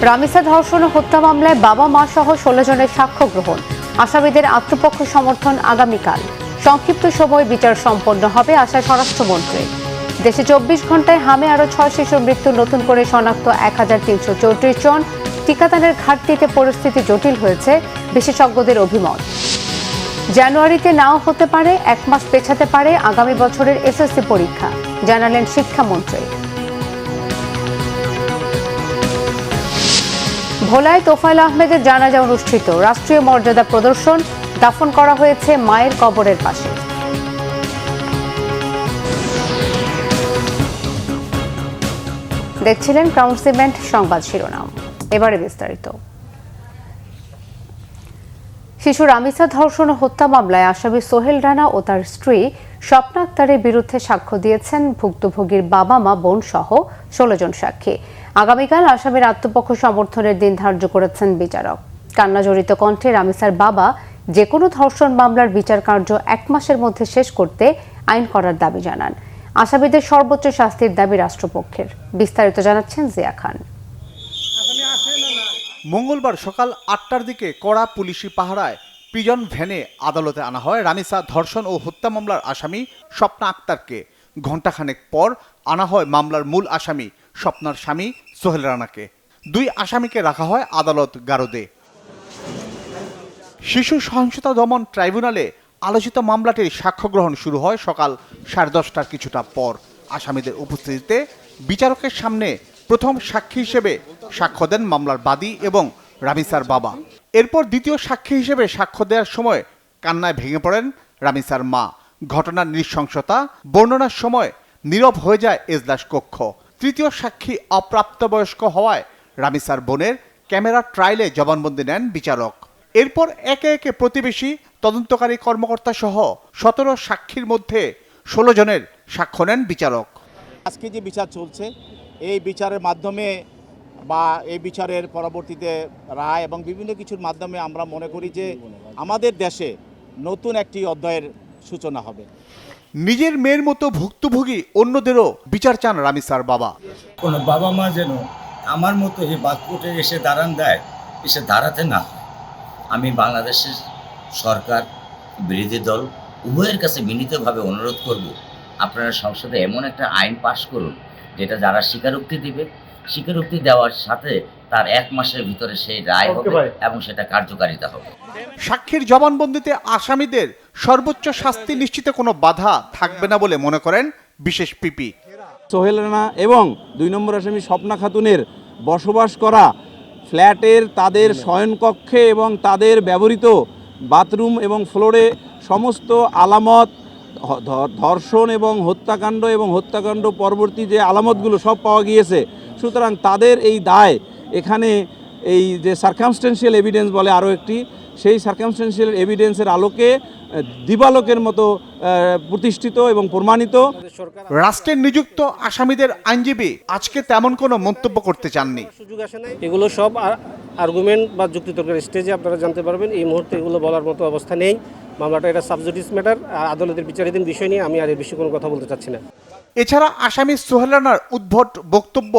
রামিসা ধর্ষণ ও হত্যা মামলায় বাবা মা সহ 16 জনের সাক্ষ্য গ্রহণ। আসামিদের আত্মপক্ষ সমর্থন আগামীকাল। সংক্ষিপ্ত সময় বিচার সম্পন্ন হবে আশায় স্বরাষ্ট্রমন্ত্রী। দেশে 24 ঘন্টায় হামে আরও 6 শিশুর মৃত্যু, নতুন করে শনাক্ত 1334 জন। টিকাদানের ঘাটতিতে পরিস্থিতি জটিল হয়েছে, বিশেষজ্ঞদের অভিমত। জানুয়ারিতে নাও হতে পারে, 1 মাস পেছাতে পারে আগামী বছরের এসএসসি পরীক্ষা, জানালেন শিক্ষামন্ত্রী। ভোলায় তোফায়েল আহমেদের জানাজা অনুষ্ঠিত, রাষ্ট্রীয় মর্যাদা প্রদর্শন, দাফন করা হয়েছে মায়ের কবরের পাশে। দেখছিলেন ক্রাউন সিমেন্ট সংবাদ শিরোনাম, এবারে বিস্তারিত। শিশু রামিসা ধর্ষণ ও হত্যা মামলায় আসামি সোহেল রানা ও তার স্ত্রী স্বপ্না আক্তারের বিরুদ্ধে সাক্ষ্য দিয়েছেন ভুক্তভোগীর বাবা মা বোন সহ 16 জন সাক্ষী। আগামীকাল আসামির আত্মপক্ষ সমর্থনের দিন ধার্য করেছেন বিচারক। কান্নাজড়িত কণ্ঠে রামিসার বাবা যে কোনো ধর্ষণ মামলার বিচার কার্য 1 মাসের মধ্যে শেষ করতে আইন করার দাবি জানান। আসামিদের সর্বোচ্চ শাস্তির দাবি রাষ্ট্রপক্ষের। বিস্তারিত জানাচ্ছেন জিয়া খান। মঙ্গলবার সকাল 8টার দিকে কড়া পুলিশি পাহারায় প্রিজন ভ্যানে আদালতে আনা হয় রামিসা ধর্ষণ ও হত্যা মামলার আসামি স্বপ্না আক্তারকে। ঘণ্টাখানেক পর আনা হয় মামলার মূল আসামি স্বপ্নার স্বামী সোহেল রানাকে। 2 আসামিকে রাখা হয় আদালত গারদে। শিশু সহিংসতা দমন ট্রাইব্যুনালে আলোচিত মামলাটির সাক্ষ্য গ্রহণ শুরু হয় সকাল 10:30টার কিছুটা পর। আসামিদের উপস্থিতিতে বিচারকের সামনে প্রথম সাক্ষী হিসেবে সাক্ষ্য দেন মামলার বাদী এবং রামিসার বাবা। এরপর দ্বিতীয় সাক্ষী হিসেবে সাক্ষ্য দেওয়ার সময় কান্নায় ভেঙে পড়েন রামিসার মা। ঘটনার নৃশংসতা বর্ণনার সময় নীরব হয়ে যায় এজলাস কক্ষ। তৃতীয় সাক্ষী অপ্রাপ্তবয়স্ক হওয়ায় রামিসার বোনের ক্যামেরা ট্রায়ালে জবানবন্দি নেন বিচারক। এরপর একে একে প্রতিবেশী, তদন্তকারী কর্মকর্তা সহ 17 সাক্ষীর মধ্যে 16 জনের সাক্ষ্য নেন বিচারক। আজকে যে বিচার চলছে, এই বিচারের মাধ্যমে বা এই বিচারের পরবর্তীতে রায় এবং বিভিন্ন কিছুর মাধ্যমে আমরা মনে করি যে আমাদের দেশে নতুন একটি অধ্যায়ের সূচনা হবে। নিজের মেয়ের মতো ভুক্তভোগী অন্যদেরও বিচার চান রামিসার বাবা। কোনো বাবা মা যেন আমার মতো এই বাক্যটে এসে এসে দাঁড়াতে না হয়। আমি বাংলাদেশের সরকার, বিরোধী দল উভয়ের কাছে বিনীতভাবে অনুরোধ করব, আপনারা সংসদে এমন একটা আইন পাশ করুন যেটা যারা স্বীকারোক্তি দিবে, স্বীকারোক্তি দেওয়ার সাথে তার 1 মাসের ভিতরে সেই রায় হবে এবং সেটা কার্যকারিতা হবে। সাক্ষীর জবানবন্দিতে আসামিদের সর্বোচ্চ শাস্তি নিশ্চিতে কোনো বাধা থাকবে না বলে মনে করেন বিশেষ পিপি। সোহেল রানা এবং 2 নম্বর আসামি স্বপ্না খাতুনের বসবাস করা ফ্ল্যাটের তাদের শয়নকক্ষে এবং তাদের ব্যবহৃত বাথরুম এবং ফ্লোরে সমস্ত আলামত, ধর্ষণ এবং হত্যাকাণ্ড পরবর্তী যে আলামতগুলো সব পাওয়া গিয়েছে। সুতরাং তাদের এই দায় এখানে এই যে সার্কামস্টেন্সিয়াল এভিডেন্স বলে আরও একটি, সেই সার্কামস্টেন্সিয়াল এভিডেন্সের আলোকে দিবালোকের মতো প্রতিষ্ঠিত এবং প্রমাণিত। রাষ্ট্রের নিযুক্ত আসামিদের আইনজীবী আজকে তেমন কোনো মন্তব্য করতে চাননি। এগুলো সব আর্গুমেন্ট বা যুক্তিতর্কের স্টেজে আপনারা জানতে পারবেন। এই মুহূর্তে এগুলো বলার মতো অবস্থা নেই। মামলাটা এটা সাবজুডিস ম্যাটার, আদালতের বিচারাধীন বিষয় নিয়ে আমি আর এর বিষয়ে কোনো কথা বলতে চাচ্ছি না। এছাড়া আসামি সোহেল রানার উদ্ভট বক্তব্য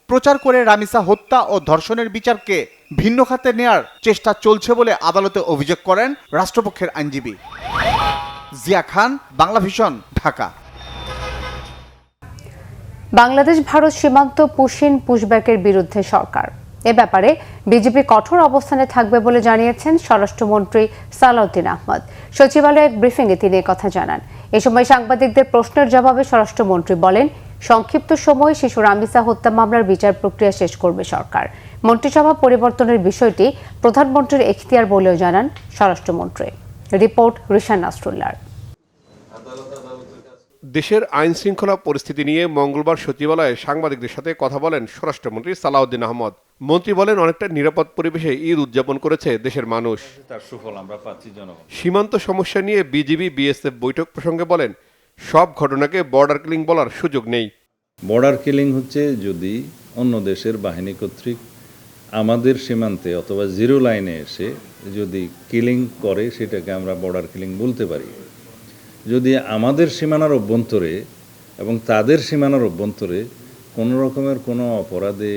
প্রচার করে রামিসা হত্যা ও ধর্ষণের বিচারকে ভিন্ন খাতে নেয়ার চেষ্টা চলছে বলে আদালতে অভিযোগ করেন রাষ্ট্রপক্ষের আইনজীবী। জিয়া খান, বাংলাভিশন, ঢাকা। বাংলাদেশ ভারত সীমান্ত পুশব্যাকের বিরুদ্ধে সরকার। এ ব্যাপারে বিজেপি কঠোর অবস্থানে থাকবে বলে জানিয়েছেন স্বরাষ্ট্রমন্ত্রী সালাউদ্দিন আহমদ। সচিবালয়ে এক ব্রিফিংয়ে তিনি কথা জানান। এ সময় সাংবাদিকদের প্রশ্নের জবাবে স্বরাষ্ট্রমন্ত্রী বলেন, সংক্ষিপ্ত সময়ে শিশু রামিসা হত্যা মামলার বিচার প্রক্রিয়া শেষ করবে সরকার। মন্ত্রিসভা পরিবর্তনের বিষয়টি প্রধানমন্ত্রীর এখতিয়ার বলেও জানান স্বরাষ্ট্রমন্ত্রী। রিপোর্ট রিশান নাসরুল্লাহ। দেশের আইন শৃঙ্খলা পরিস্থিতি নিয়ে মঙ্গলবার সচিবালয়ে সাংবাদিকদের সাথে কথা বলেন স্বরাষ্ট্রমন্ত্রী সালাউদ্দিন আহমদ। মন্ত্রী বলেন, অনেকটা নিরাপদ পরিবেশে ঈদ উদযাপন করেছে দেশের মানুষ। তার সুফল আমরা পাচ্ছি জনগণ। সীমান্ত সমস্যা নিয়ে বিজিবি বিএসএফ বৈঠক প্রসঙ্গে বলেন, সব ঘটনাকে বর্ডার কিলিং বলার সুযোগ নেই। বর্ডার কিলিং হচ্ছে যদি অন্য দেশের বাহিনী কর্তৃক আমাদের সীমান্তে অথবা জিরো লাইনে এসে যদি কিলিং করে, সেটাকে আমরা বর্ডার কিলিং বলতে পারি। যদি আমাদের সীমানার অভ্যন্তরে এবং তাদের সীমানার অভ্যন্তরে কোনো রকমের কোনো অপরাধে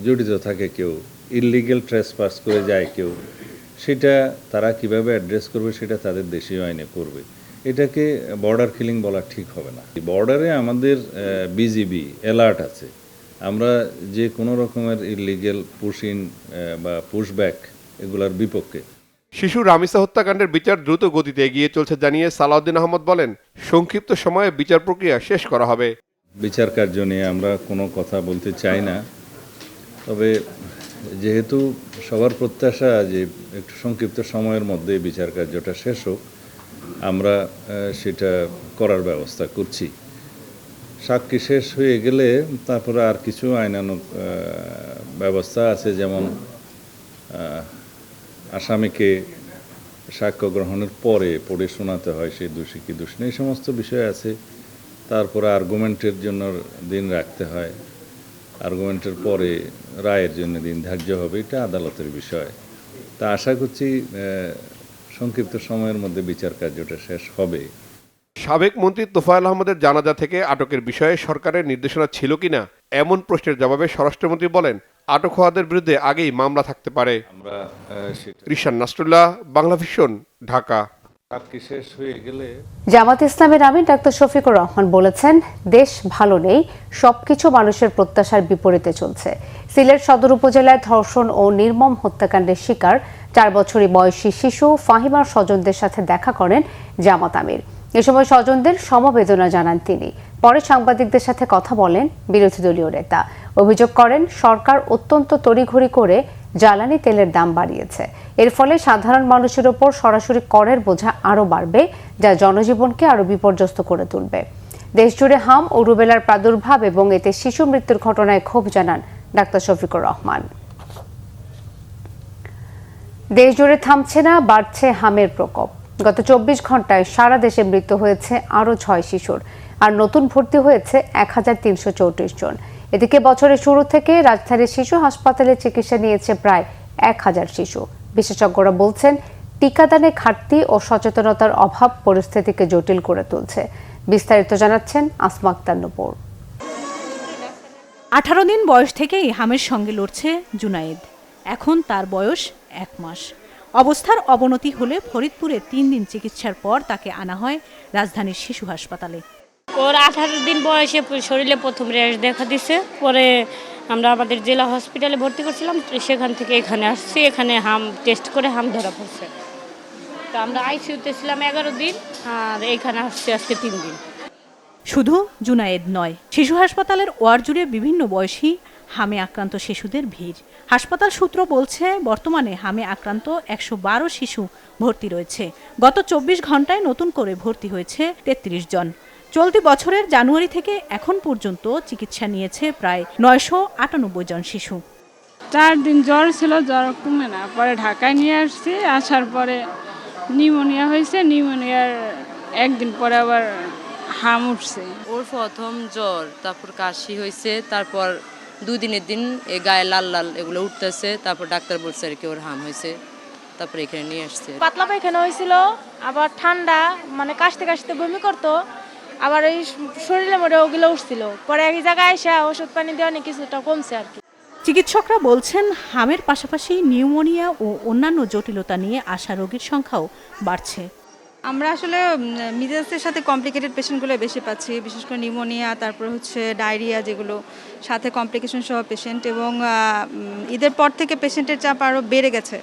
জড়িত থাকে কেউ, ইললিগ্যাল ট্রেসপাস করে যায় কেউ, সেটা তারা কিভাবে অ্যাড্রেস করবে সেটা তাদের দেশীয় আইনে করবে। এটাকে বর্ডার কিলিং বলা ঠিক হবে না। বর্ডারে আমাদের বিজিবি অ্যালার্ট আছে, আমরা যে কোনো রকমের ইললিগ্যাল পুশ ইন বা পুশব্যাক এগুলোর বিপক্ষে। শিশু রামিসা হত্যাকাণ্ডের বিচার দ্রুত গতিতে এগিয়ে চলছে জানিয়ে সালাউদ্দিন আহমদ বলেন, সংক্ষিপ্ত সময়ে বিচার প্রক্রিয়া শেষ করা হবে। বিচার কার্য নিয়ে আমরা কোনো কথা বলতে চাই না, তবে যেহেতু সবার প্রত্যাশা যে একটু সংক্ষিপ্ত সময়ের মধ্যে বিচার কার্যটা শেষ হোক, আমরা সেটা করার ব্যবস্থা করছি। সাক্ষী শেষ হয়ে গেলে তারপরে আর কিছু আইনানুগ ব্যবস্থা আছে, যেমন আসামিকে সাক্ষ্য গ্রহণের পরে পড়ে শোনাতে হয় সে দোষী কি দোষী, এই সমস্ত বিষয় আছে। তারপরে আর্গুমেন্টের জন্য দিন রাখতে হয়, আর্গুমেন্টের পরে রায়ের জন্য দিন ধার্য হবে, এটা আদালতের বিষয়। তা আশা করছি সংক্ষিপ্ত সময়ের মধ্যে বিচার কার্যটা শেষ হবে। সাবেক মন্ত্রী তোফায়েল আহমদের জানাজা থেকে আটকের বিষয়ে সরকারের নির্দেশনা ছিল কিনা এমন প্রশ্নের জবাবে স্বরাষ্ট্রমন্ত্রী বলেন, আটক হওয়াদের বিরুদ্ধে আগেই মামলা থাকতে পারে। আমরা সেটা রিশান নাসরুল্লাহ, বাংলা ভিশন, ঢাকা। সাক্ষী শেষ হয়ে গেলে জামাত ইসলামের আমির ডাক্তার শফিকুর রহমান বলেছেন, দেশ ভালো নেই, সবকিছু মানুষের প্রত্যাশার বিপরীতে চলছে। সিলেট সদর উপজেলায় ধর্ষণ ও নির্মম হত্যাকাণ্ডের শিকার 4 বছরের বয়সী শিশু ফাহিমার স্বজনদের সাথে দেখা করেন জামাত আমির। এ সময় স্বজনদের সমবেদনা জানান তিনি। পরে সাংবাদিকদের সাথে কথা বলেন বিরোধী দলীয় নেতা। অভিযোগ করেন, সরকার অত্যন্ত তড়িঘড়ি করে জ্বালানি তেলের দাম বাড়িয়েছে। এর ফলে সাধারণ মানুষের ওপর সরাসরি করের বোঝা আরও বাড়বে, যা জনজীবনকে আরও বিপর্যস্ত করে তুলবে। দেশজুড়ে হাম ও রুবেলার প্রাদুর্ভাব এবং এতে শিশু মৃত্যুর ঘটনায় ক্ষোভ জানান ডাক্তার শফিকুর রহমান। দেশজুড়ে থামছে না, বাড়ছে হামের প্রকোপ। গত 24 ঘন্টায় সারা দেশে মৃত্যু হয়েছে আরও 6 শিশুর, আর নতুন ভর্তি হয়েছে 1334 জন। এদিকে বছরের শুরু থেকে রাজধানীর শিশু হাসপাতালে চিকিৎসা নিয়েছে প্রায় 1000 শিশু। বিশেষজ্ঞরা বলছেন, টিকাদানে ঘাটতি ও সচেতনতার অভাব পরিস্থিতিকে জটিল করে তুলছে। বিস্তারিত জানাচ্ছেন আসমা আক্তার নূপুর। 18 দিন বয়স থেকেই হামের সঙ্গে লড়ছে জুনায়েদ। এখন তার বয়স 1 মাস। অবস্থার অবনতি হলে ফরিদপুরে 3 দিন চিকিৎসার পর তাকে আনা হয় রাজধানীর শিশু হাসপাতালে। ওর 18 দিন বয়সে শরীরে প্রথম র্যাশ দেখা দিছে। পরে আমরা আমাদের জেলা হসপিটালে ভর্তি করছিলাম, সেখান থেকে এখানে আসছি। এখানে হাম টেস্ট করে হাম ধরা পড়ছে। তো আমরা আইসিইউতে ছিলাম 11 দিন, আর এখানে আসছি আজকে 3 দিন। শুধু জুনায়েদ নয়, শিশু হাসপাতালের ওয়ার্ড জুড়ে বিভিন্ন বয়সী হামে আক্রান্ত শিশুদের ভিড়। হাসপাতাল সূত্র বলছে, বর্তমানে হামে আক্রান্ত 112 শিশু ভর্তি রয়েছে। গত 24 ঘন্টায় নতুন করে ভর্তি হয়েছে 33 জন। চলতি বছরের জানুয়ারি থেকে এখন পর্যন্ত চিকিৎসা নিয়েছে প্রায় 998 জন শিশু। 4 দিন জ্বর ছিল, জ্বর কমে না, পরে ঢাকায় নিয়ে আসছি। আসার পরে নিউমোনিয়া হয়েছে, নিউমোনিয়ার 1 দিন পরে আবার হাম উঠছে। ওর প্রথম জ্বর, তারপর কাশি হয়েছে, তারপর 2 দিনের দিন গায়ে লাল লাল এগুলো উঠতেছে। তারপর ডাক্তার বলছে আর কি ওর হাম হয়েছে, তারপর এখানে নিয়ে আসছে। পাতলা পায়খানা হয়েছিল, আবার ঠান্ডা, মানে কাশতে কাশতে বমি করতো, আবার এই শরীরে মধ্যে ওগুলো উঠছিল। পরে এক জায়গায় এসে ওষুধ পানি দেওয়া নিয়ে কিছুটা কমছে আর কি। চিকিৎসকরা বলছেন, হামের পাশাপাশি নিউমোনিয়া ও অন্যান্য জটিলতা নিয়ে আসা রোগীর সংখ্যাও বাড়ছে। আমরা আসলে মিজাজের সাথে কমপ্লিকেটেড পেশেন্টগুলো বেশি পাচ্ছি, বিশেষ করে নিউমোনিয়া, তারপর হচ্ছে ডায়রিয়া, যেগুলো সাথে কমপ্লিকেশন সহ পেশেন্ট। এবং ঈদের পর থেকে পেশেন্টের চাপ আরও বেড়ে গেছে।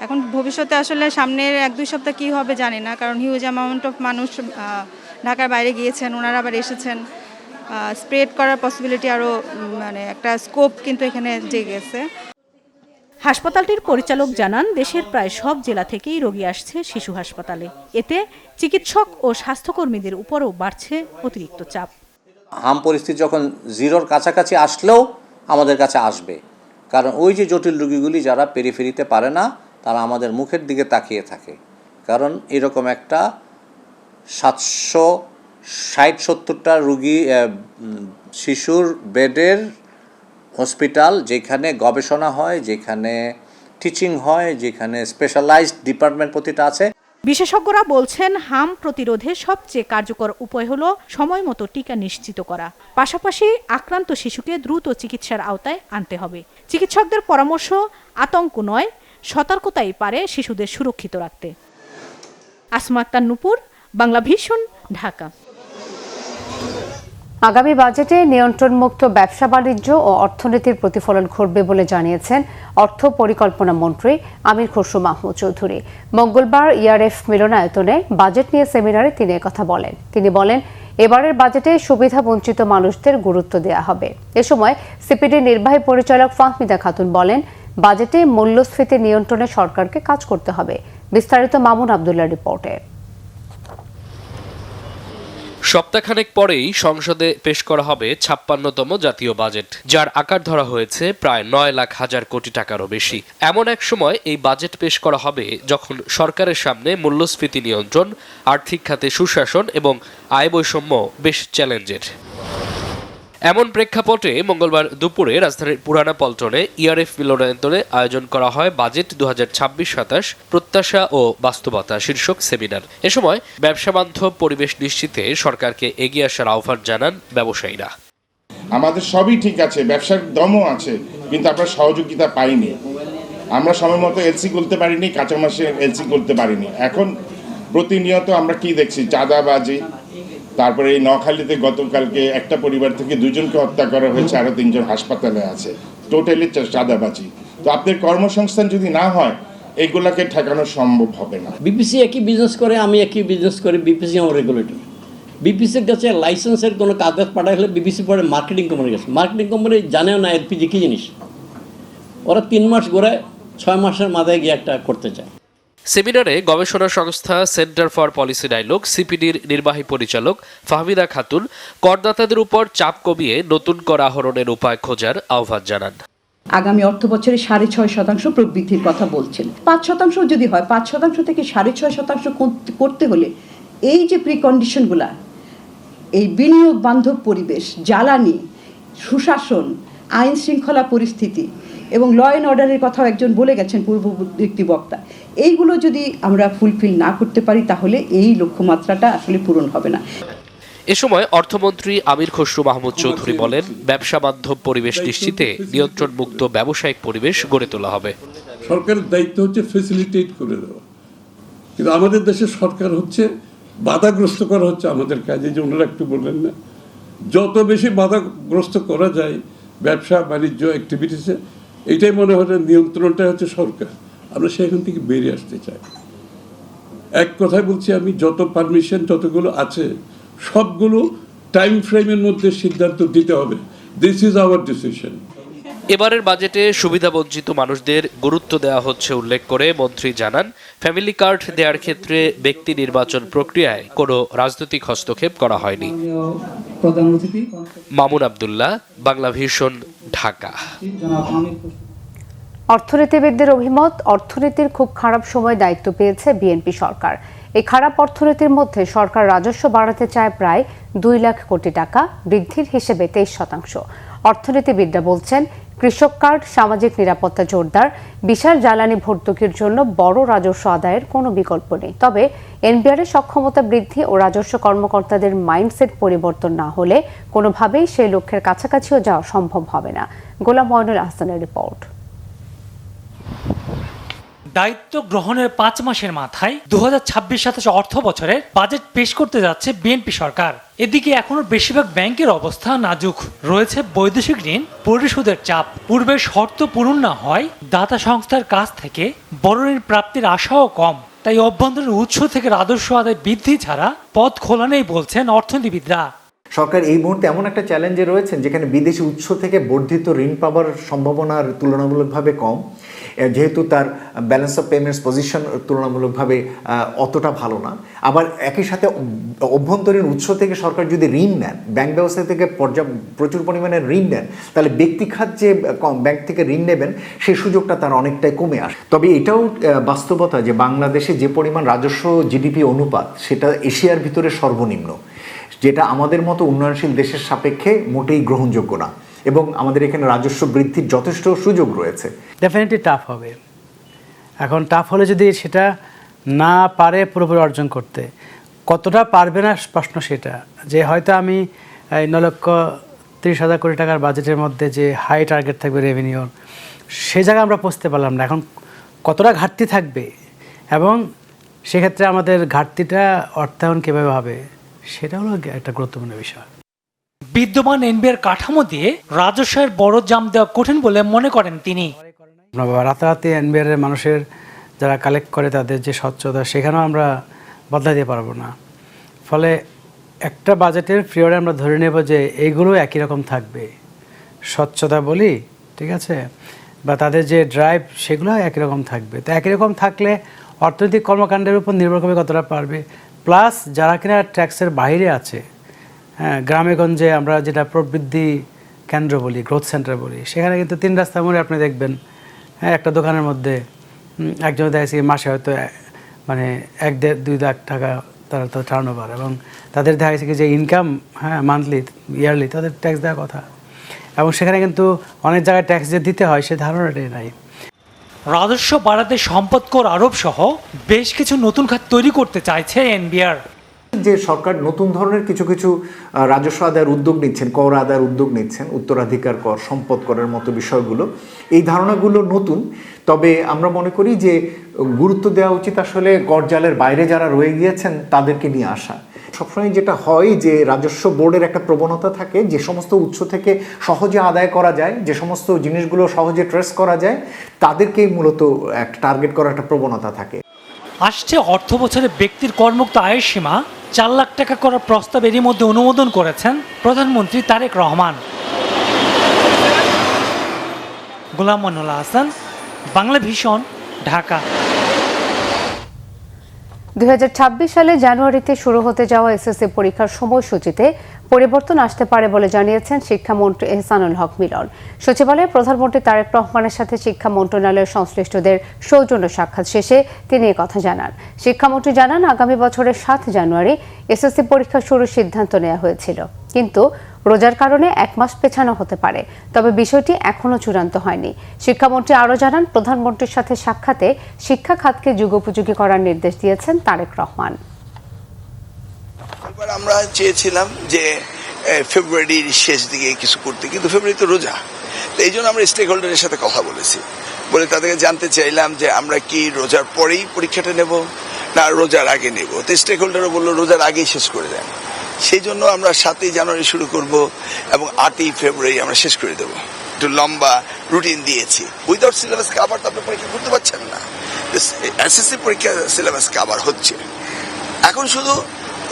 এখন ভবিষ্যতে আসলে সামনের 1-2 সপ্তাহ কী হবে জানি না, কারণ হিউজ অ্যামাউন্ট অফ মানুষ ঢাকার বাইরে গিয়েছেন, ওনারা আবার এসেছেন। স্প্রেড করার পসিবিলিটি আরও, মানে একটা স্কোপ কিন্তু এখানে জেগে গেছে। হাসপাতালটির পরিচালক জানান, দেশের প্রায় সব জেলা থেকেই রোগী আসছে শিশু হাসপাতালে। এতে চিকিৎসক ও স্বাস্থ্যকর্মীদের উপরও বাড়ছে অতিরিক্ত চাপ। হাম পরিস্থিতি যখন 0-র কাছাকাছি আসলেও আমাদের কাছে আসবে, কারণ ওই যে জটিল রোগীগুলি যারা পেরিফেরিতে পারে না, তারা আমাদের মুখের দিকে তাকিয়ে থাকে। কারণ এরকম একটা 760-70টা রোগী শিশুর বেডের হসপিটাল, যেখানে গবেষণা হয়, যেখানে টিচিং হয়, যেখানে স্পেশালাইজড ডিপার্টমেন্ট প্রতিটা আছে। বিশেষজ্ঞরা বলছেন হাম প্রতিরোধে সবচেয়ে কার্যকর উপায় হলো সময় মতো টিকা নিশ্চিত করা। পাশাপাশি আক্রান্ত শিশুকে দ্রুত চিকিৎসার আওতায় আনতে হবে। চিকিৎসকদের পরামর্শ আতঙ্ক নয়, সতর্কতাই পারে শিশুদের সুরক্ষিত রাখতে। আসমা আক্তার নূপুর, বাংলা ভিশন, ঢাকা। আগামী বাজেটে নিয়ন্ত্রণমুক্ত ব্যবসা বাণিজ্য ও অর্থনীতির প্রতিফলন ঘটবে বলে জানিয়েছেন অর্থ পরিকল্পনা মন্ত্রী আমির খসরু মাহমুদ চৌধুরী। মঙ্গলবার ইআরএফ মিলনায়তনে বাজেট নিয়ে সেমিনারে তিনি একথা বলেন। তিনি বলেন, এবারের বাজেটে সুবিধা বঞ্চিত মানুষদের গুরুত্ব দেওয়া হবে। এ সময় সিপিডির নির্বাহী পরিচালক ফাহমিদা খাতুন বলেন, বাজেটে মূল্যস্ফীতি নিয়ন্ত্রণে সরকারকে কাজ করতে হবে। বিস্তারিত মামুন আব্দুল্লাহর রিপোর্টে। সপ্তাহখানেক পরেই সংসদে পেশ করা হবে ৫৬তম জাতীয় বাজেট, যার আকার ধরা হয়েছে প্রায় ৯,০০,০০০ কোটি টাকারও বেশি। এমন এক সময় এই বাজেট পেশ করা হবে যখন সরকারের সামনে মূল্যস্ফীতি নিয়ন্ত্রণ, আর্থিক খাতে সুশাসন এবং আয় বৈষম্য বেশ চ্যালেঞ্জের। এমন প্রেক্ষাপটে মঙ্গলবার দুপুরে রাজধানীর পুরানা পল্টনে ইআরএফ মিলনায়তনে আয়োজন করা হয় বাজেট ২০২৬-২৭ প্রত্যাশা ও বাস্তবতা শীর্ষক সেমিনার। এ সময় ব্যবসা বান্ধব পরিবেশ নিশ্চিতে সরকারকে এগিয়ে আসার আহ্বান জানান ব্যবসায়ীরা। আমাদের সবই ঠিক আছে, ব্যবসার দমও আছে, কিন্তু আমরা সহযোগিতা পাইনি। আমরা সময় মতো এলসি করতে পারিনি, কাঁচা মাসে এলসি করতে পারিনি। এখন প্রতিনিয়ত আমরা কি দেখছি, চাঁদাবাজি। তারপরে এই নোয়াখালীতে গতকালকে একটা পরিবার থেকে 2 জনকে হত্যা করা হয়েছে, আরো 3 জন হাসপাতালে আছে। টোটালি চাঁদাবাজি। তো আপনাদের কর্মসংস্থান যদি না হয়, এইগুলাকে ঠেকানো সম্ভব হবে না। বিপিসি একই বিজনেস করে, আমি একই বিজনেস করি, বিপিসি আমার রেগুলেটর। বিপিসির কাছে লাইসেন্সের কোনো কাগজ পাঠালে বিপিসি পরে মার্কেটিং কোম্পানির কাছে। মার্কেটিং কোম্পানি জানেও না এলপিজি কী জিনিস। ওরা 3 মাস ঘোরায়, 6 মাসের মাথায় গিয়ে একটা করতে চায়। সেমিনারে গবেষণা সংস্থা সেন্টার ফর পলিসি ডায়ালগ সিপিডির নির্বাহী পরিচালক ফাহমিদা খাতুন করদাতাদের উপর চাপ কমিয়ে নতুন কর আহরণের উপায় খোঁজার আহ্বান জানান। আগামী অর্থ বছরে 6.5% প্রবৃদ্ধির কথা বলছেন। 5% যদি হয়, 5% থেকে 6.5% করতে হলে এই যে প্রিকন্ডিশনগুলা, এই বিনিয়োগ বান্ধব পরিবেশ, জ্বালানি, সুশাসন, আইন শৃঙ্খলা পরিস্থিতি এবং ল অ্যান্ড অর্ডারের কথাও একজন বলে গেছেন পূর্ববর্তী বক্তা, এইগুলো যদি আমরা ফুলফিল না করতে পারি তাহলে এই লক্ষ্যমাত্রাটা আসলে পূরণ হবে না। এ সময় অর্থমন্ত্রী আমির খসরু মাহমুদ চৌধুরী বলেন, ব্যবসা বান্ধব পরিবেশ নিশ্চিতে নিয়ন্ত্রণ মুক্ত ব্যবসায়িক পরিবেশ গড়ে তোলা হবে। সরকারের দায়িত্ব হচ্ছে ফেসিলিটেট করে দেওয়া, কিন্তু আমাদের দেশের সরকার হচ্ছে বাধাগ্রস্ত করা হচ্ছে আমাদের কাজে। যে ওনারা একটু বললেন না, যত বেশি বাধাগ্রস্ত করা যায় ব্যবসা বাণিজ্য অ্যাক্টিভিটিসে, এইটাই মনে হয় নিয়ন্ত্রণটা হচ্ছে সরকার। আমরা সেখান থেকে বেরিয়ে আসতে চাই। এক কথায় বলছি, আমি যত পারমিশন যতগুলো আছে সবগুলো টাইম ফ্রেমের মধ্যে সিদ্ধান্ত দিতে হবে। This is our decision. এবারের বাজেটে সুবিধাবঞ্চিত মানুষদের গুরুত্ব দেওয়া হচ্ছে উল্লেখ করে মন্ত্রী জানান, ফ্যামিলি কার্ড দেওয়ার ক্ষেত্রে ব্যক্তি নির্বাচন প্রক্রিয়ায় কোনো রাজনৈতিক হস্তক্ষেপ করা হয়নি। মামুন আব্দুল্লাহ, বাংলা ভিশন, ঢাকা। অর্থনীতিবিদদের অভিমত, অর্থনীতির খুব খারাপ সময় দায়িত্ব পেয়েছে বিএনপি সরকার। এই খারাপ অর্থনীতির মধ্যে সরকার রাজস্ব বাড়াতে চায় প্রায় 2 লাখ কোটি টাকা, বৃদ্ধির হিসেবে 23%। অর্থনীতিবিদরা বলছেন, কৃষক কার্ড, সামাজিক নিরাপত্তা জোরদার, বিশাল জ্বালানি ভর্তুকির জন্য বড় রাজস্ব আদায়ের কোনো বিকল্প নেই। তবে এনবিআরের সক্ষমতা বৃদ্ধি ও রাজস্ব কর্মকর্তাদের মাইন্ডসেট পরিবর্তন না হলে কোনোভাবেই সেই লক্ষ্যের কাছাকাছিও যাওয়া সম্ভব হবে না। গোলাম মঈনুল আহসানের রিপোর্ট। দায়িত্ব গ্রহণের 5 মাসের মাথায় 2026-27 অর্থ বছরের বাজেট পেশ করতে যাচ্ছে বিএনপি সরকার। এদিকে এখনো বেশিরভাগ ব্যাংকের অবস্থা নাজুক, রয়েছে বৈদেশিক ঋণ পরিশোধের চাপ, পূর্বের শর্ত পূরণ না হয় দাতা সংস্থার কাছ থেকে বড় ঋণ প্রাপ্তির আশাও কম। তাই অভ্যন্তরীণ উৎস থেকে রাজস্ব আদায় বৃদ্ধি ছাড়া পথ খোলা নেই বলছেন অর্থনীতিবিদরা। সরকার এই মুহূর্তে এমন একটা চ্যালেঞ্জে রয়েছেন যেখানে বিদেশি উৎস থেকে বর্ধিত ঋণ পাওয়ার সম্ভাবনার তুলনামূলকভাবে কম, যেহেতু তার ব্যালেন্স অফ পেমেন্টস পজিশন তুলনামূলকভাবে অতটা ভালো না। আবার একই সাথে অভ্যন্তরীণ উৎস থেকে সরকার যদি ঋণ নেন, ব্যাংক ব্যবস্থা থেকে প্রচুর পরিমাণে ঋণ নেন, তাহলে ব্যক্তিখাত যে ব্যাংক থেকে ঋণ নেবেন সেই সুযোগটা তার অনেকটাই কমে আসে। তবে এটাও বাস্তবতা যে বাংলাদেশে যে পরিমাণ রাজস্ব জিডিপি অনুপাত, সেটা এশিয়ার ভিতরে সর্বনিম্ন, যেটা আমাদের মতো উন্নয়নশীল দেশের সাপেক্ষে মোটেই গ্রহণযোগ্য না। এবং আমাদের এখানে রাজস্ব বৃদ্ধির যথেষ্ট সুযোগ রয়েছে। ডেফিনেটলি টাফ হবে। এখন টাফ হলে যদি সেটা না পারে পুরোপুরি অর্জন করতে। কতটা পারবে না প্রশ্ন সেটা, যে হয়তো আমি 9,30,000 কোটি টাকার বাজেটের মধ্যে যে হাই টার্গেট থাকবে রেভিনিউর, সে জায়গায় আমরা পৌঁছতে পারলাম না। এখন কতটা ঘাটতি থাকবে এবং সেক্ষেত্রে আমাদের ঘাটতিটা অর্থায়ন কীভাবে হবে, সেটা হলো একটা গুরুত্বপূর্ণ বিষয়। বিদ্যমান এনবিআর কাঠামো দিয়ে রাজস্বের বড় জাম দেওয়া কঠিন বলে মনে করেন তিনি। রাতারাতি এনবিআর মানুষের যারা কালেক্ট করে তাদের যে স্বচ্ছতা, সেখানেও আমরা বদলা দিতে পারবো না। ফলে একটা বাজেটের পিরিয়ডে আমরা ধরে নেব যে এইগুলো একই রকম থাকবে, স্বচ্ছতা বলি, ঠিক আছে, বা তাদের যে ড্রাইভ সেগুলো একই রকম থাকবে। তো একই রকম থাকলে অর্থনৈতিক কর্মকাণ্ডের উপর নির্ভর করবে কতটা পারবে। প্লাস যারা কিনা ট্যাক্সের বাইরে আছে, হ্যাঁ, গ্রামে গঞ্জে আমরা যেটা প্রবৃদ্ধি কেন্দ্র বলি, গ্রোথ সেন্টার বলি, সেখানে কিন্তু 3 রাস্তা মোড়ে আপনি দেখবেন, হ্যাঁ, একটা দোকানের মধ্যে একজন দেখেছি মাসে হয়তো মানে 1-2 লাখ টাকা তারা তো টার্নওভার, এবং তাদের দেখা গেছে কি যে ইনকাম, হ্যাঁ, মান্থলি ইয়ারলি তাদের ট্যাক্স দেওয়ার কথা, এবং সেখানে কিন্তু অনেক জায়গায় ট্যাক্স যে দিতে হয় সে ধারণাটাই নাই। রাজস্ব বাড়াতে সম্পদ কর আরোপ সহ বেশ কিছু নতুন খাত তৈরি করতে চাইছে এনবিআর। যে সরকার নতুন ধরনের কিছু কিছু রাজস্ব আদায়ের উদ্যোগ নিচ্ছেন, কর আদায়ের উদ্যোগ নিচ্ছেন, উত্তরাধিকার কর, সম্পদ করের মতো বিষয়গুলো, এই ধারণাগুলো নতুন। তবে আমরা মনে করি যে গুরুত্ব দেওয়া উচিত আসলে গড়জালের বাইরে যারা রয়ে গিয়েছেন তাদেরকে নিয়ে আসা। সবসময় যেটা হয় যে রাজস্ব বোর্ডের একটা প্রবণতা থাকে যে সমস্ত উৎস থেকে সহজে আদায় করা যায়, যে সমস্ত জিনিসগুলো সহজে ট্রেস করা যায়, তাদেরকেই মূলত একটা টার্গেট করার একটা প্রবণতা থাকে। আসছে অর্থ বছরে ব্যক্তির করমুক্ত আয়ের সীমা 4 লাখ টাকা করার প্রস্তাব এরই মধ্যে অনুমোদন করেছেন প্রধানমন্ত্রী তারেক রহমান। গোলাম মনিরুল হাসান, বাংলা ভিশন, ঢাকা। 2026 সালে জানুয়ারিতে শুরু হতে যাওয়া এসএসসি পরীক্ষার সময়সূচিতে পরিবর্তন আসতে পারে বলে জানিয়েছেন শিক্ষামন্ত্রী এহসানুল হক মিলন। সচিবালয়ে প্রধানমন্ত্রী তারেক রহমানের সাথে শিক্ষা মন্ত্রণালয়ের সংশ্লিষ্টদের সৌজন্য সাক্ষাৎ শেষে তিনি একথা জানান। শিক্ষামন্ত্রী জানান, আগামী বছরের 7 জানুয়ারি এসএসসি পরীক্ষা শুরুর সিদ্ধান্ত নেওয়া হয়েছিল, কিন্তু রোজার কারণে 1 মাস পেছানো হতে পারে। তবে বিষয়টি এখনো চূড়ান্ত হয়নি। শিক্ষামন্ত্রী আরও জানান, প্রধানমন্ত্রীর সাথে সাক্ষাতে শিক্ষা খাতকে যুগোপযোগী করার নির্দেশ দিয়েছেন তারেক রহমান। আমরা চেয়েছিলাম যে ফেব্রুয়ারির শেষ দিকে কিছু করতে, কিন্তু ফেব্রুয়ারি তো রোজা, তো এই জন্য আমরা স্টেক হোল্ডারের সাথে কথা বলে তাদেরকে জানতে চাইলাম যে আমরা কি রোজার পরেই পরীক্ষাটা নেব না রোজার আগে নেব। তো স্টেক হোল্ডারও বললো রোজার আগেই শেষ করে দেন। সেই জন্য আমরা 7 জানুয়ারি শুরু করব এবং 8 ফেব্রুয়ারি আমরা শেষ করে দেবো। একটু লম্বা রুটিন দিয়েছি। উইদাউট সিলেবাস কাভার তো আপনি পরীক্ষা করতে পারছেন না। এসএসসি পরীক্ষা সিলেবাস কাভার হচ্ছে, এখন শুধু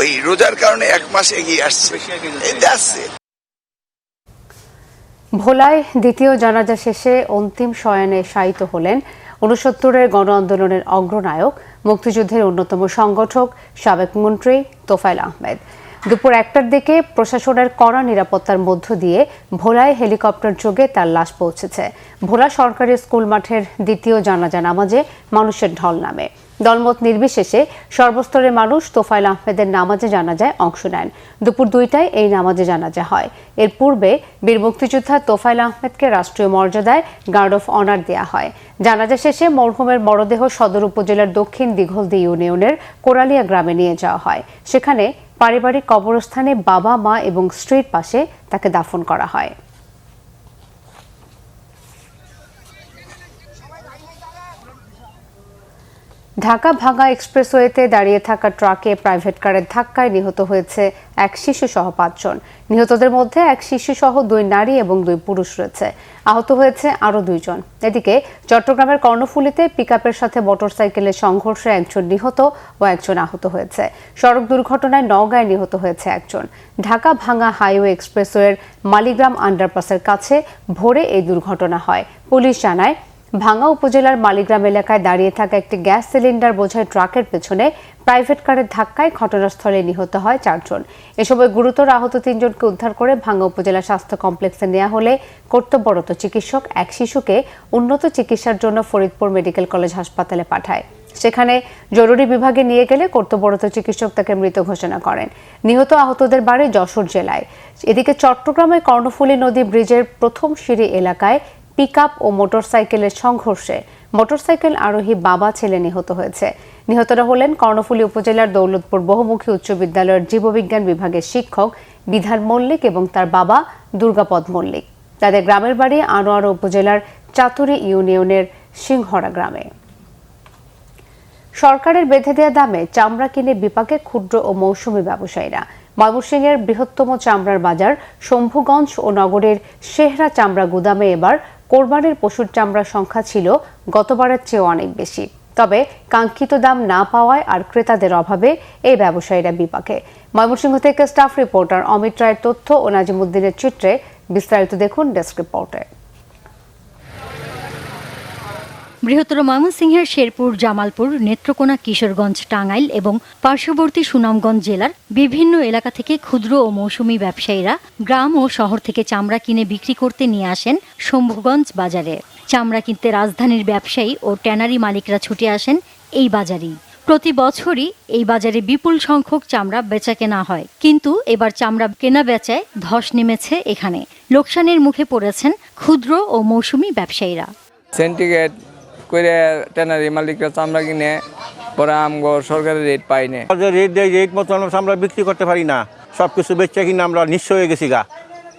ওই রোজার কারণে 1 মাস এগিয়ে আসছে। ভোলায় দ্বিতীয় জানাজা শেষে অন্তিম শয়নে শায়িত হলেন 69-এর গণ আন্দোলনের অগ্রনায়ক, মুক্তিযুদ্ধের অন্যতম সংগঠক, সাবেক মন্ত্রী তোফায়েল আহমেদ। দুপুর 1টার দিকে প্রশাসনের কড়া নিরাপত্তার মধ্য দিয়ে ভোলায় হেলিকপ্টার যোগে তার লাশ পৌঁছেছে। ভোলা সরকারি স্কুল মাঠের দ্বিতীয় জানাজা নামাজে মানুষের ঢল নামে। দলমত নির্বিশেষে সর্বস্তরের মানুষ তোফায়েল আহমেদের নামাজে জানাজায় অংশ নেন। দুপুর 2টায় এই নামাজে জানাজা হয়। এর পূর্বে বীর মুক্তিযোদ্ধা তোফায়েল আহমেদকে রাষ্ট্রীয় মর্যাদায় গার্ড অফ অনার দেওয়া হয়। জানাজা শেষে মরহুমের মরদেহ সদর উপজেলার দক্ষিণ দিঘলদি ইউনিয়নের কোরালিয়া গ্রামে নিয়ে যাওয়া হয়। সেখানে পারিবারিক কবরস্থানে বাবা, মা এবং স্ত্রীর পাশে তাকে দাফন করা হয়। ঢাকা ভাঙ্গা এক্সপ্রেসওয়েতে দাঁড়িয়ে থাকা ট্রাকে প্রাইভেট কারের ধাক্কায় নিহত হয়েছে 1 শিশু সহ 5 জন। নিহতদের মধ্যে 1 শিশু সহ 2 নারী এবং 2 পুরুষ রয়েছে। আহত হয়েছে আরও 2 জন। এদিকে চট্টগ্রামের কর্ণফুলীতে পিকআপের সাথে মোটরসাইকেলের সংঘর্ষে 1 জন নিহত ও 1 জন আহত হয়েছে। সড়ক দুর্ঘটনায় নওগাঁয় নিহত হয়েছে 1 জন। ঢাকা ভাঙ্গা হাইওয়ে এক্সপ্রেসওয়ের মালিগ্রাম আন্ডারপাসের কাছে ভোরে এই দুর্ঘটনা হয়। পুলিশ জানায়, ভাঙ্গা উপজেলার মালিগ্রাম এলাকায় দাঁড়িয়ে থাকা একটি গ্যাস সিলিন্ডার বোঝাই ট্রাকের পেছনে প্রাইভেট কারের ধাক্কায় ঘটনাস্থলে নিহত হয় 4 জন। এ সময় গুরুতর আহত 3 জনকে উদ্ধার করে ভাঙ্গা উপজেলা স্বাস্থ্য কমপ্লেক্সে নেওয়া হলে কর্তব্যরত চিকিৎসক 1 শিশুকে উন্নত চিকিৎসার জন্য ফরিদপুর মেডিকেল কলেজ হাসপাতালে পাঠায়। সেখানে জরুরি বিভাগে নিয়ে গেলে কর্তব্যরত চিকিৎসক তাকে মৃত ঘোষণা করেন। নিহত আহতদের বাড়ি যশোর জেলায়। এদিকে চট্টগ্রামের কর্ণফুলী নদী ব্রিজের প্রথম সিঁড়ি এলাকায় পিকআপ ও মোটরসাইকেলের সংঘর্ষে মোটরসাইকেল আরোহী বাবা ছেলে নিহত হয়েছে। নিহতরা হলেন কর্ণফুলী উপজেলার দৌলতপুর বহুমুখী উচ্চ বিদ্যালয়ের জীববিজ্ঞান বিভাগের শিক্ষক বিধান মল্লিক এবং তার বাবা দুর্গাপদ মল্লিক। তাদের গ্রামের বাড়ি আনোয়ারা উপজেলার চাতুরি ইউনিয়নের সিংহরা গ্রামে। সরকারের বেঁধে দেওয়া দামে চামড়া কিনে বিপাকে ক্ষুদ্র ও মৌসুমী ব্যবসায়ীরা। ময়মনসিংহের বৃহত্তম চামড়ার বাজার শম্ভুগঞ্জ ও নগরের শেহরা চামড়া গুদামে এবার কোরবানির পশুর চামড়ার সংখ্যা ছিল গতবারের চেয়েও অনেক বেশি। তবে কাঙ্ক্ষিত দাম না পাওয়ায় আর ক্রেতাদের অভাবে এই ব্যবসায়ীরা বিপাকে। ময়মনসিংহ থেকে স্টাফ রিপোর্টার অমিত রায়ের তথ্য ও নাজিমুদ্দিনের চিত্রে বিস্তারিত দেখুন ডেস্ক রিপোর্টে। বৃহত্তর ময়মনসিংহের শেরপুর, জামালপুর, নেত্রকোনা, কিশোরগঞ্জ, টাঙ্গাইল এবং পার্শ্ববর্তী সুনামগঞ্জ জেলার বিভিন্ন এলাকা থেকে ক্ষুদ্র ও মৌসুমী ব্যবসায়ীরা গ্রাম ও শহর থেকে চামড়া কিনে বিক্রি করতে নিয়ে আসেন শম্ভুগঞ্জ বাজারে। চামড়া কিনতে রাজধানীর ব্যবসায়ী ও ট্যানারি মালিকরা ছুটে আসেন এই বাজারেই। প্রতি বছরই এই বাজারে বিপুল সংখ্যক চামড়া বেচা কেনা হয়, কিন্তু এবার চামড়া কেনা বেচায় ধস নেমেছে এখানে। লোকসানের মুখে পড়েছেন ক্ষুদ্র ও মৌসুমী ব্যবসায়ীরা। সেন্টিগ্রেড করে ট্যানারি মালিকরা চামড়া কিনে পরে আমগো সরকারের রেট পাই না। রেট দেয়, রেট মতো আমরা বিক্রি করতে পারি না। সব কিছু বেচে কিনে আমরা নিঃস্ব হয়ে গেছি গা।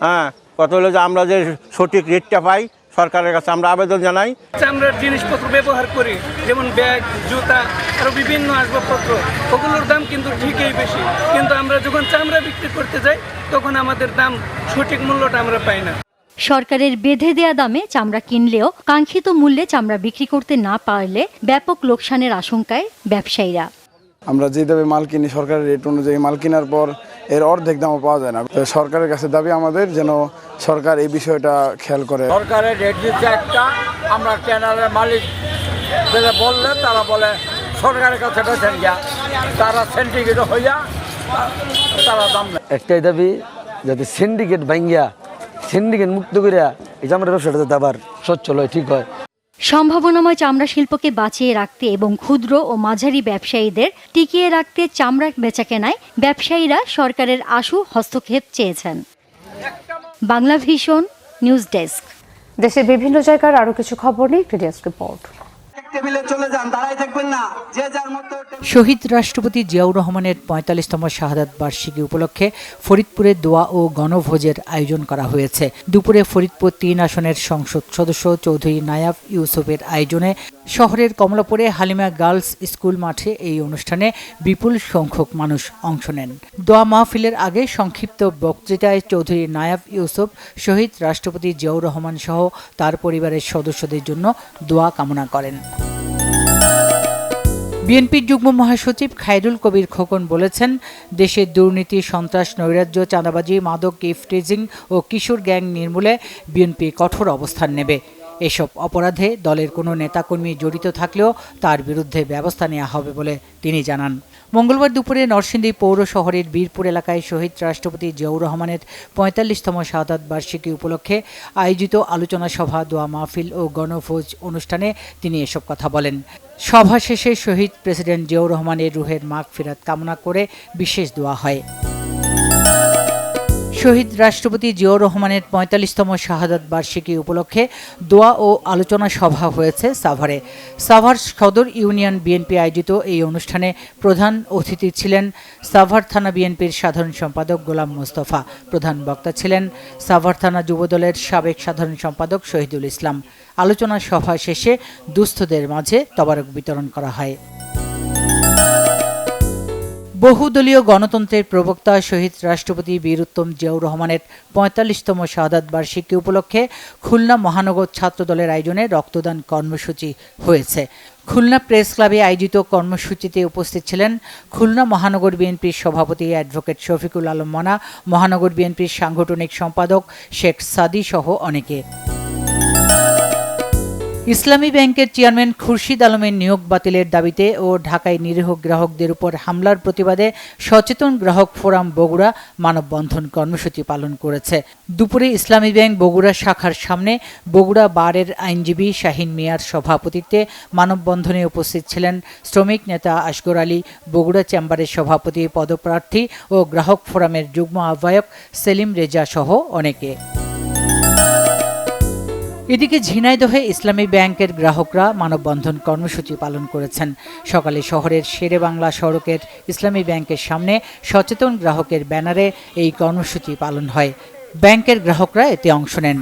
হ্যাঁ, কত হলো যে আমরা যে সঠিক রেটটা পাই সরকারের কাছে আমরা আবেদন জানাই। চামড়ার জিনিসপত্র ব্যবহার করি, যেমন ব্যাগ, জুতা, আরো বিভিন্ন আসবাবপত্র, ওগুলোর দাম কিন্তু ঠিকই বেশি, কিন্তু আমরা যখন চামড়া বিক্রি করতে যাই তখন আমাদের দাম সঠিক মূল্যটা আমরা পাই না। সরকারের বেঁধে দেয়া দামে চামড়া কিনলেও কাঙ্ক্ষিত মূল্যে চামড়া বিক্রি করতে না পারলে ব্যাপক লোকসানের আশঙ্কায় ব্যবসায়ীরা। আমরা যে দামে মাল কিনি সরকারের রেট অনুযায়ী মাল কেনার পর এর অর্ধেক দামও পাওয়া যায় না। সরকারের কাছে দাবি আমাদের যেন সরকার এই বিষয়টা খেয়াল করে। সরকারের রেট দিচ্ছে একটা, আমরা ট্যানারের মালিক বললে তারা বলে সরকারের কাছে বেচেন গিয়া, তারা সিন্ডিকেট হইয়া তারা দাম নেয়। একটাই দাবি যাতে সিন্ডিকেট ভাঙ্গিয়া সিন্ডিকেট মুক্ত করিয়া এই চামড়ার ব্যবসাটা যাতে আবার সচ্ছল হয়, ঠিক হয়। সম্ভাবনাময় চামড়া শিল্পকে বাঁচিয়ে রাখতে এবং ক্ষুদ্র ও মাঝারি ব্যবসায়ীদের টিকিয়ে রাখতে চামড়া বেচাকেনায় ব্যবসায়ীরা সরকারের আশু হস্তক্ষেপ চেয়েছেন। Bangla Vision News desk. দেশের বিভিন্ন জায়গার আরো কিছু খবর নিয়ে ডেস্ক রিপোর্ট। শহীদ রাষ্ট্রপতি জিয়াউর রহমানের ৪৫তম শাহাদাত বার্ষিকী উপলক্ষে ফরিদপুরে দোয়া ও গণভোজের আয়োজন করা হয়েছে। দুপুরে ফরিদপুর ৩ আসনের সংসদ সদস্য চৌধুরী নায়াব ইউসুফের আয়োজনে শহরের কমলাপুরে হালিমা গার্লস স্কুল মাঠে এই অনুষ্ঠানে বিপুল সংখ্যক মানুষ অংশ নেন। দোয়া মাহফিলের আগে সংক্ষিপ্ত বক্তৃতায় চৌধুরী নায়াব ইউসুফ শহীদ রাষ্ট্রপতি জিয়াউর রহমান সহ তার পরিবারের সদস্যদের জন্য দোয়া কামনা করেন। বিএনপির যুগ্ম মহাসচিব খায়রুল কবির খোকন বলেছেন, দেশে দুর্নীতি, সন্ত্রাস, নৈরাজ্য, চাঁদাবাজি, মাদক, ইফটিজিং ও কিশোর গ্যাং নির্মূলে বিএনপি কঠোর অবস্থান নেবে। এসব অপরাধে দলের কোনো নেতাকর্মী জড়িত থাকলেও তার বিরুদ্ধে ব্যবস্থা নেওয়া হবে বলে তিনি জানান। মঙ্গলবার দুপুরে নরসিংদী পৌর শহরের বীরপুর এলাকায় শহীদ রাষ্ট্রপতি জিয়াউর রহমানের ৪৫তম শাহাদাত বার্ষিকী উপলক্ষে আয়োজিত আলোচনা সভা, দোয়া মাহফিল ও গণভোজ অনুষ্ঠানে তিনি এসব কথা বলেন। সভা শেষে শহীদ প্রেসিডেন্ট জিয়াউর রহমানের রুহের মাগফিরাত কামনা করে বিশেষ দোয়া হয়। শহীদ রাষ্ট্রপতি জিয়াউর রহমানের ৪৫তম শাহাদাত বার্ষিকী উপলক্ষে দোয়া ও আলোচনা সভা হয়েছে সাভারে। সাভার সদর ইউনিয়ন বিএনপি আয়োজিত এই অনুষ্ঠানে প্রধান অতিথি ছিলেন সাভার থানা বিএনপির সাধারণ সম্পাদক গোলাম মোস্তফা। প্রধান বক্তা ছিলেন সাভার থানা যুবদলের সাবেক সাধারণ সম্পাদক শহীদুল ইসলাম। আলোচনা সভা শেষে দুস্থদের মাঝে তবারক বিতরণ করা হয়। বহুদলীয় গণতন্ত্রের প্রবক্তা শহীদ রাষ্ট্রপতি বীর উত্তম জিয়াউর রহমানের ৪৫তম শাহাদাত বার্ষিকী উপলক্ষে খুলনা মহানগর ছাত্রদলের আয়োজনে রক্তদান কর্মসূচি হয়েছে। খুলনা প্রেস ক্লাবে আয়োজিত কর্মসূচিতে উপস্থিত ছিলেন খুলনা মহানগর বিএনপির সভাপতি অ্যাডভোকেট শফিকুল আলম মনা, মহানগর বিএনপির সাংগঠনিক সম্পাদক শেখ সাদি সহ অনেকে। ইসলামী ব্যাংকের চেয়ারম্যান খুরশিদ আলমের নিয়োগ বাতিলের দাবিতে ও ঢাকায় নিরীহ গ্রাহকদের উপর হামলার প্রতিবাদে সচেতন গ্রাহক ফোরাম বগুড়া মানববন্ধন কর্মসূচি পালন করেছে। দুপুরে ইসলামী ব্যাংক বগুড়া শাখার সামনে বগুড়া বারের আইনজীবী শাহিন মিয়ার সভাপতিত্বে মানববন্ধনে উপস্থিত ছিলেন শ্রমিক নেতা আসগর আলী, বগুড়া চেম্বারের সভাপতি পদপ্রার্থী ও গ্রাহক ফোরামের যুগ্ম আহ্বায়ক সেলিম রেজা সহ অনেকে। এদিকে ঝিনাইদহে ইসলামী ব্যাংকের গ্রাহকরা মানববন্ধন কর্মসূচি পালন করেছেন। সকালে শহরের শেরে বাংলা সড়কের ইসলামী ব্যাংকের সামনে সচেতন গ্রাহকের ব্যানারে এই কর্মসূচি পালন হয়। ব্যাংকের গ্রাহকরা এতে অংশ নেন।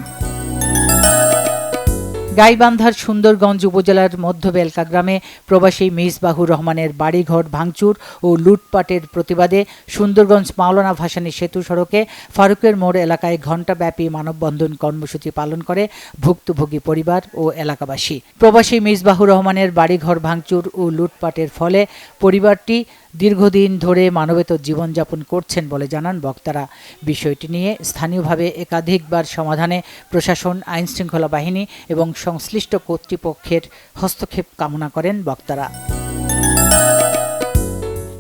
গাইবান্ধার সুন্দরগঞ্জ উপজেলার মধ্যবেলকা গ্রামে প্রবাসী মিসবাহুর রহমানের বাড়িঘর ভাঙচুর ও লুটপাটের প্রতিবাদে সুন্দরগঞ্জ মাওলানা ভাসানী সেতু সড়কে ফারুকের মোড় এলাকায় ঘণ্টাব্যাপী মানববন্ধন কর্মসূচি পালন করে ভুক্তভোগী পরিবার ও এলাকাবাসী। প্রবাসী মিসবাহুর রহমানের বাড়িঘর ভাঙচুর ও লুটপাটের ফলে পরিবারটি দীর্ঘদিন ধরে মানবেতর জীবনযাপন করছেন বলে জানান বক্তারা। বিষয়টি নিয়ে স্থানীয়ভাবে একাধিকবার সমাধানে প্রশাসন, আইনশৃঙ্খলা বাহিনী এবং সংশ্লিষ্ট কর্তৃপক্ষের হস্তক্ষেপ কামনা করেন বক্তারা।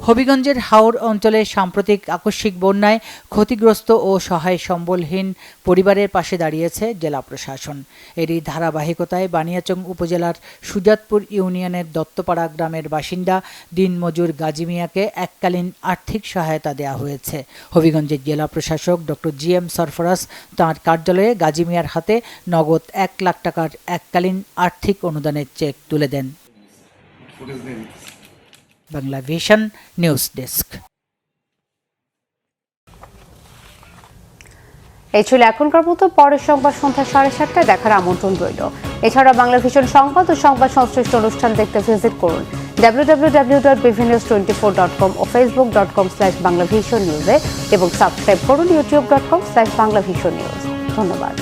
হবিগঞ্জের হাওড় অঞ্চলে সাম্প্রতিক আকস্মিক বন্যায় ক্ষতিগ্রস্ত ও সহায় সম্বলহীন পরিবারের পাশে দাঁড়িয়েছে জেলা প্রশাসন। এরই ধারাবাহিকতায় বানিয়াচং উপজেলার সুজাতপুর ইউনিয়নের দত্তপাড়া গ্রামের বাসিন্দা দিনমজুর গাজী মিয়াকে এককালীন আর্থিক সহায়তা দেওয়া হয়েছে। হবিগঞ্জের জেলা প্রশাসক ডক্টর GM সরফরাজ তাঁর কার্যালয়ে গাজী মিয়ার হাতে নগদ 1 লাখ টাকার এককালীন আর্থিক অনুদানের চেক তুলে দেন। Bangla Vision News Desk. এই ছিল এখনকার মতো। পরের সংবাদ সন্ধ্যা 7:30টায় দেখার আমন্ত্রণ রইল। এছাড়া বাংলা ভিশন সংবাদ ও সংবাদ সংশ্লিষ্ট অনুষ্ঠান দেখতে ভিজিট করুন www.bvnews24.com ও facebook.com/banglavisionnews এবং সাবস্ক্রাইব করুন youtube.com/banglavisionnews। ধন্যবাদ।